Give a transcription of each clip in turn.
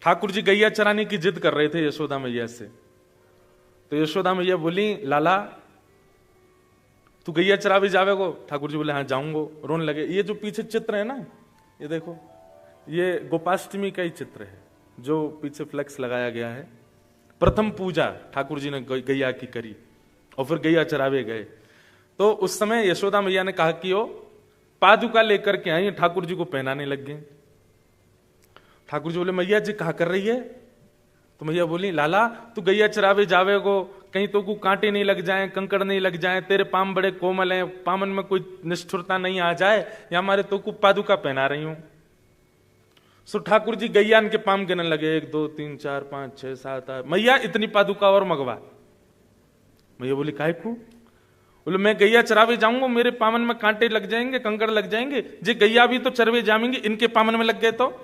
ठाकुर जी गैया चराने की जिद कर रहे थे यशोदा मैया से। तो यशोदा मैया बोली, लाला तू गैया चरावे जावेगो? ठाकुर जी बोले, हाँ जाऊंगो। रोने लगे। ये जो पीछे चित्र है ना, ये देखो, ये गोपाष्टमी का ही चित्र है जो पीछे फ्लेक्स लगाया गया है। प्रथम पूजा ठाकुर जी ने गैया की करी और फिर गैया चरावे गए। तो उस समय यशोदा मैया ने कहा कि वो पादुका लेकर के आई, ठाकुर जी को पहनाने लग गए। ठाकुर जी बोले, मैया जी कहा कर रही है? तो मैया बोली, लाला तू गैया चरावे जावेगो, कहीं तो को कांटे नहीं लग जाएं, कंकड़ नहीं लग जाएं, तेरे पाम बड़े कोमल हैं, पामन में कोई निष्ठुरता नहीं आ जाए, या हमारे तो को पादुका पहना रही हूं। सो ठाकुर जी गैया के पाम गिनने लगे, 1 2 3 4 5 6 7 8, मैया इतनी पादुका और मंगवा। मैया बोली, काहे को? बोले, मैं गैया चरावे जाऊंगा, मेरे पामन में कांटे लग जाएंगे, कंकड़ लग जाएंगे, जे गैया भी तो चरवे जामेंगे, इनके पामन में लग गए तो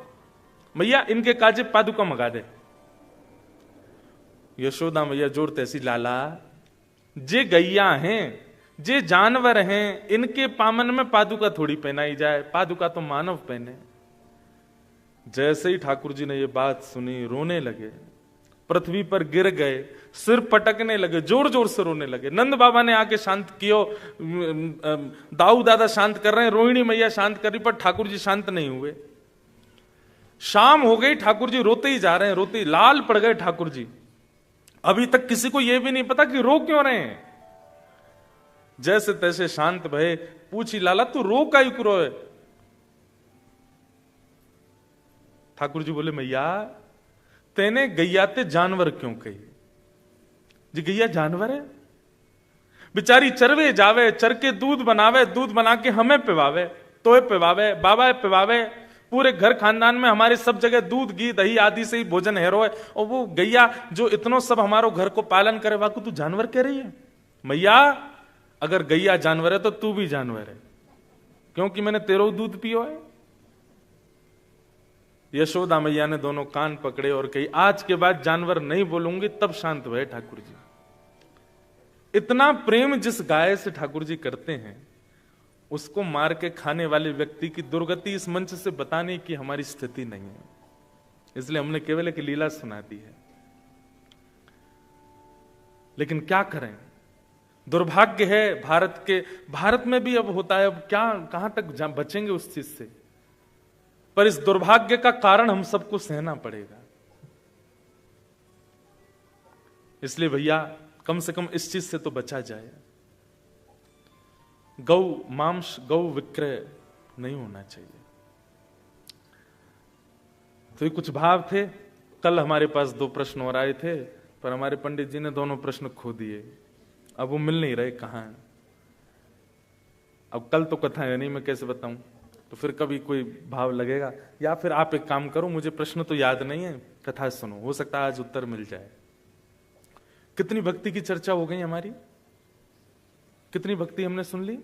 मैया इनके काजे पादुका मंगा दे। यशोदा मैया जोर तैसी, लाला जे गैया हैं, जे जानवर हैं, इनके पामन में पादुका थोड़ी पहनाई जाए, पादुका तो मानव पहने। जैसे ही ठाकुर जी ने ये बात सुनी, रोने लगे, पृथ्वी पर गिर गए, सिर पटकने लगे, जोर जोर से रोने लगे। नंद बाबा ने आके शांत कियो, दाऊ दादा शांत कर रहे हैं, रोहिणी मैया शांत कर रही, पर ठाकुर जी शांत नहीं हुए। शाम हो गई, ठाकुर जी रोते ही जा रहे हैं, रोते ही लाल पड़ गए ठाकुर जी। अभी तक किसी को यह भी नहीं पता कि रो क्यों रहे हैं। जैसे तैसे शांत भये, पूछी, लाला तू रो काहे को रोए? ठाकुर जी बोले, मैया तेने गैया ते जानवर क्यों कही? जी गैया जानवर है, बेचारी चरवे जावे, चर के दूध बनावे, दूध बना के हमें पिवावे, तोए पिवावे, बाबा पिवावे, पूरे घर खानदान में हमारे सब जगह दूध घी दही आदि से ही भोजन हेरो है, और वो गैया जो इतनो सब हमारो घर को पालन करे, वाकू तू जानवर कह रही है? मैया अगर गैया जानवर है तो तू भी जानवर है, क्योंकि मैंने तेरो दूध पियो है। यशोदा मैया ने दोनों कान पकड़े और कही, आज के बाद जानवर नहीं बोलूंगी। तब शांत हुए ठाकुर जी। इतना प्रेम जिस गाय से ठाकुर जी करते हैं, उसको मार के खाने वाले व्यक्ति की दुर्गति इस मंच से बताने की हमारी स्थिति नहीं है, इसलिए हमने केवल एक लीला सुना दी है। लेकिन क्या करें, दुर्भाग्य है भारत में भी अब होता है। अब क्या, कहां तक बचेंगे उस चीज से? पर इस दुर्भाग्य का कारण हम सबको सहना पड़ेगा। इसलिए भैया कम से कम इस चीज से तो बचा जाए। गौ मांस, गौ विक्रय नहीं होना चाहिए। तो ये कुछ भाव थे। कल हमारे पास 2 प्रश्न और आए थे, पर हमारे पंडित जी ने दोनों प्रश्न खो दिए। अब वो मिल नहीं रहे, कहां हैं? अब कल तो कथा है नहीं, मैं कैसे बताऊं? तो फिर कभी कोई भाव लगेगा। या फिर आप एक काम करो, मुझे प्रश्न तो याद नहीं है, कथा सुनो, हो सकता है आज उत्तर मिल जाए। कितनी भक्ति की चर्चा हो गई हमारी? कितनी भक्ति हमने सुन ली?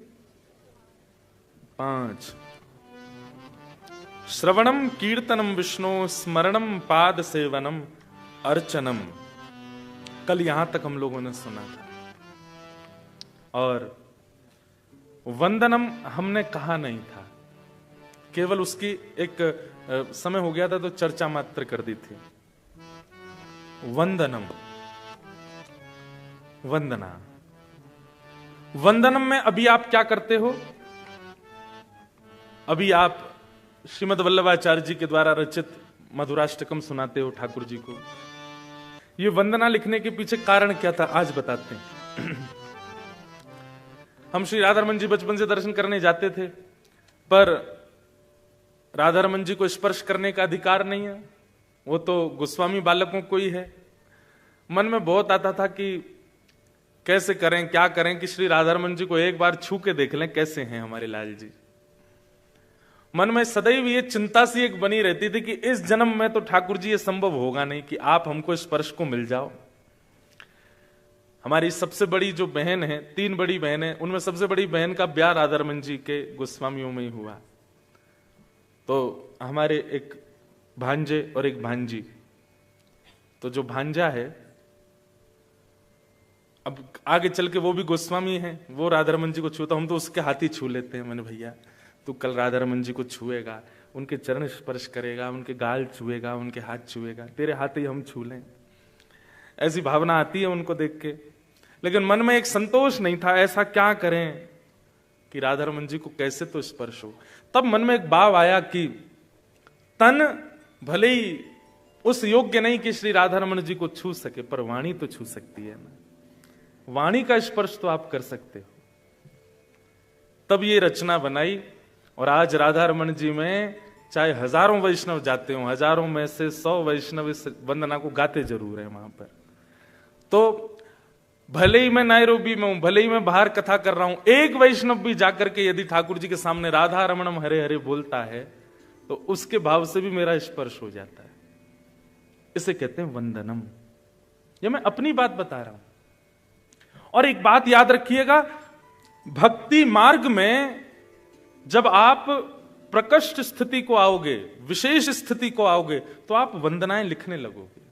5। श्रवणम कीर्तनम विष्णु, स्मरणम पाद सेवनम, अर्चनम। कल यहां तक हम लोगों ने सुना था। और वंदनम हमने कहा नहीं था, केवल उसकी एक समय हो गया था तो चर्चा मात्र कर दी थी। वंदनम, वंदना, वंदनम में अभी आप क्या करते हो? अभी आप श्रीमद् वल्लभाचार्य जी के द्वारा रचित मधुराष्टकम सुनाते हो ठाकुर जी को। ये वंदना लिखने के पीछे कारण क्या था, आज बताते हैं। हम श्री राधारमन जी बचपन से दर्शन करने जाते थे, पर राधारमन जी को स्पर्श करने का अधिकार नहीं है, वो तो गोस्वामी बालकों को ही है। मन में बहुत आता था कि कैसे करें, क्या करें कि श्री राधारमन जी को एक बार छू के देख लें कैसे हैं हमारे लाल जी। मन में सदैव ये चिंता सी एक बनी रहती थी कि इस जन्म में तो ठाकुर जी ये संभव होगा नहीं कि आप हमको स्पर्श को मिल जाओ। हमारी सबसे बड़ी जो बहन है, 3 बड़ी बहन है, उनमें सबसे बड़ी बहन का ब्याह राधारमन जी के गोस्वामियों में ही हुआ। तो हमारे एक भांजे और एक भांजी, तो जो भांजा है अब आगे चल के वो भी गोस्वामी है, वो राधारमन जी को छूता, हम तो उसके हाथ ही छू लेते हैं। मैंने भैया तू कल राधारमन जी को छुएगा, उनके चरण स्पर्श करेगा, उनके गाल छुएगा, उनके हाथ छुएगा, तेरे हाथ ही हम छू लें, ऐसी भावना आती है उनको देख के। लेकिन मन में एक संतोष नहीं था, ऐसा क्या करें कि राधा रमन जी को कैसे तो स्पर्श हो। तब मन में एक भाव आया कि तन भले ही उस योग्य नहीं कि श्री राधा रमन जी को छू सके, पर वाणी तो छू सकती है ना, वाणी का स्पर्श तो आप कर सकते हो। तब ये रचना बनाई, और आज राधा रमन जी में चाहे हजारों वैष्णव जाते हो, हजारों में से 100 वैष्णव इस वंदना को गाते जरूर है वहां पर। तो भले ही मैं नायरोबी में हूं, भले ही मैं बाहर कथा कर रहा हूं, एक वैष्णव भी जाकर के यदि ठाकुर जी के सामने राधा रमणम हरे हरे बोलता है तो उसके भाव से भी मेरा स्पर्श हो जाता है। इसे कहते हैं वंदनम। ये मैं अपनी बात बता रहा हूं। और एक बात याद रखिएगा, भक्ति मार्ग में जब आप प्रकृष्ट स्थिति को आओगे, विशेष स्थिति को आओगे, तो आप वंदनाएं लिखने लगोगे,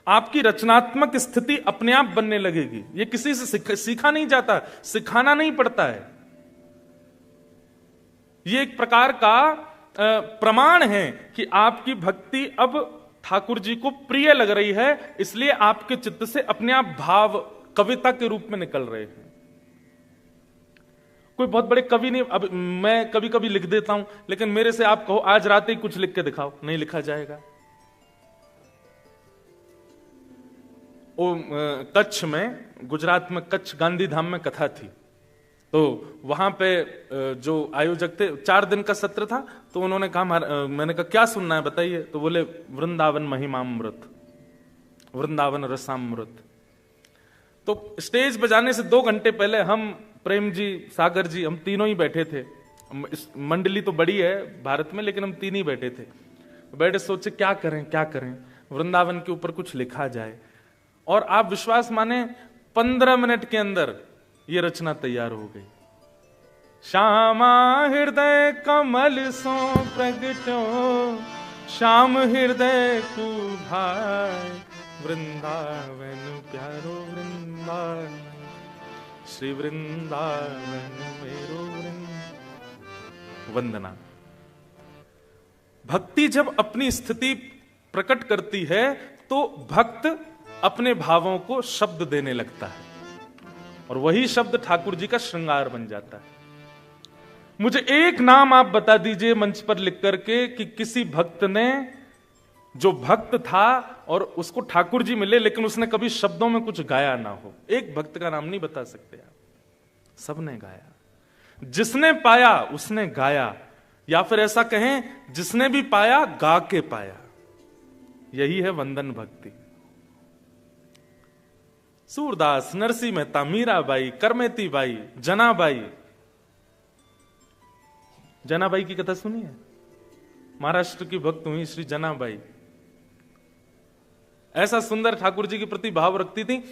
आपकी रचनात्मक स्थिति अपने आप बनने लगेगी। ये किसी से सीखा नहीं जाता, सिखाना नहीं पड़ता है। ये एक प्रकार का प्रमाण है कि आपकी भक्ति अब ठाकुर जी को प्रिय लग रही है, इसलिए आपके चित्त से अपने आप भाव कविता के रूप में निकल रहे हैं। कोई बहुत बड़े कवि नहीं, अब मैं कभी कभी लिख देता हूं, लेकिन मेरे से आप कहो आज रात ही कुछ लिख के दिखाओ, नहीं लिखा जाएगा। वो कच्छ में, गुजरात में कच्छ गांधी धाम में कथा थी, तो वहां पे जो आयोजक थे, 4 दिन का सत्र था, तो उन्होंने कहा, मैंने कहा क्या सुनना है बताइए, तो बोले वृंदावन महिमामृत, वृंदावन रसामृत। तो स्टेज पे जाने से 2 घंटे पहले हम, प्रेम जी, सागर जी, हम तीनों ही बैठे थे। मंडली तो बड़ी है भारत में, लेकिन हम 3 ही बैठे थे। बैठे सोचे क्या करें क्या करें, वृंदावन के ऊपर कुछ लिखा जाए। और आप विश्वास माने 15 मिनट के अंदर ये रचना तैयार हो गई। श्यामा हृदय कमल सो प्रगटो, श्याम हृदय को भाई, वृंदावन प्यारो वृंदावन, श्री वृंदावन मेरो वंदना। भक्ति जब अपनी स्थिति प्रकट करती है तो भक्त अपने भावों को शब्द देने लगता है, और वही शब्द ठाकुर जी का श्रृंगार बन जाता है। मुझे एक नाम आप बता दीजिए मंच पर लिख करके कि किसी भक्त ने, जो भक्त था और उसको ठाकुर जी मिले लेकिन उसने कभी शब्दों में कुछ गाया ना हो। एक भक्त का नाम नहीं बता सकते आप, सबने गाया। जिसने पाया उसने गाया, या फिर ऐसा कहें जिसने भी पाया गा के पाया। यही है वंदन भक्ति। सूरदास, नरसिंह मेहता, मीराबाई, करमेती बाई, जनाबाई। जनाबाई की कथा सुनी है? महाराष्ट्र की भक्त हुई श्री जनाबाई। ऐसा सुंदर ठाकुर जी के प्रति भाव रखती थी।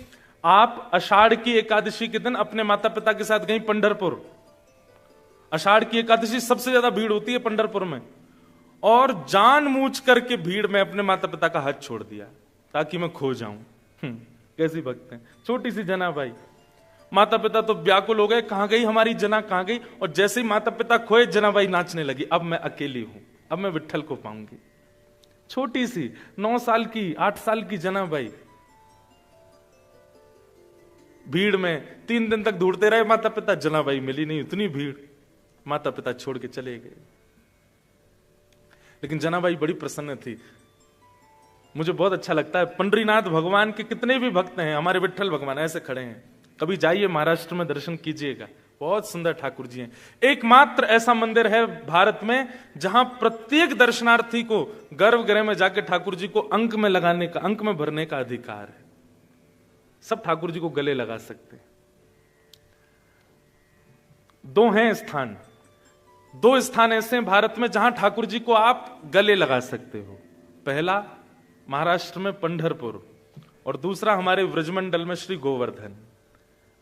आप आषाढ़ की एकादशी के दिन अपने माता पिता के साथ गई पंढरपुर। आषाढ़ की एकादशी सबसे ज्यादा भीड़ होती है पंढरपुर में, और जानबूझ करके भीड़ में अपने माता पिता का हाथ छोड़ दिया ताकि मैं खो जाऊं। कैसी भक्त है छोटी सी जनाबाई। माता पिता तो व्याकुल हो गए, कहां गई हमारी जना, कहां गई। और जैसे ही माता पिता खोए, जनाबाई नाचने लगी, अब मैं अकेली हूं, अब मैं विट्ठल को पाऊंगी। छोटी सी 9 साल की, 8 साल की जनाबाई भीड़ में 3 दिन तक ढूंढते रहे माता पिता, जनाबाई मिली नहीं, इतनी भीड़, माता पिता छोड़ के चले गए। लेकिन जनाबाई बड़ी प्रसन्न थी। मुझे बहुत अच्छा लगता है, पंडरीनाथ भगवान के कितने भी भक्त हैं, हमारे विट्ठल भगवान ऐसे खड़े हैं। कभी जाइए महाराष्ट्र में, दर्शन कीजिएगा, बहुत सुंदर ठाकुर जी हैं। एकमात्र ऐसा मंदिर है भारत में जहां प्रत्येक दर्शनार्थी को गर्भगृह में जाके ठाकुर जी को अंक में लगाने का, अंक में भरने का अधिकार है। सब ठाकुर जी को गले लगा सकते हैं। 2 हैं स्थान, 2 स्थान ऐसे हैं भारत में जहां ठाकुर जी को आप गले लगा सकते हो। पहला महाराष्ट्र में पंढरपुर, और दूसरा हमारे व्रजमंडल में श्री गोवर्धन।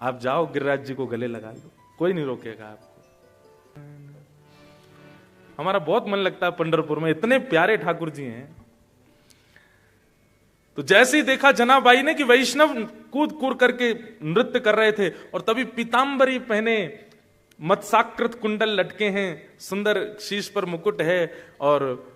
आप जाओ, गिरिराज जी को गले लगा लो, कोई नहीं रोकेगा आपको। हमारा बहुत मन लगता है पंढरपुर में, इतने प्यारे ठाकुर जी हैं। तो जैसे ही देखा जनाबाई ने कि वैष्णव कूद कूद करके नृत्य कर रहे थे, और तभी पीतांबरी पहने मत्साकृत कुंडल लटके हैं, सुंदर शीश पर मुकुट है और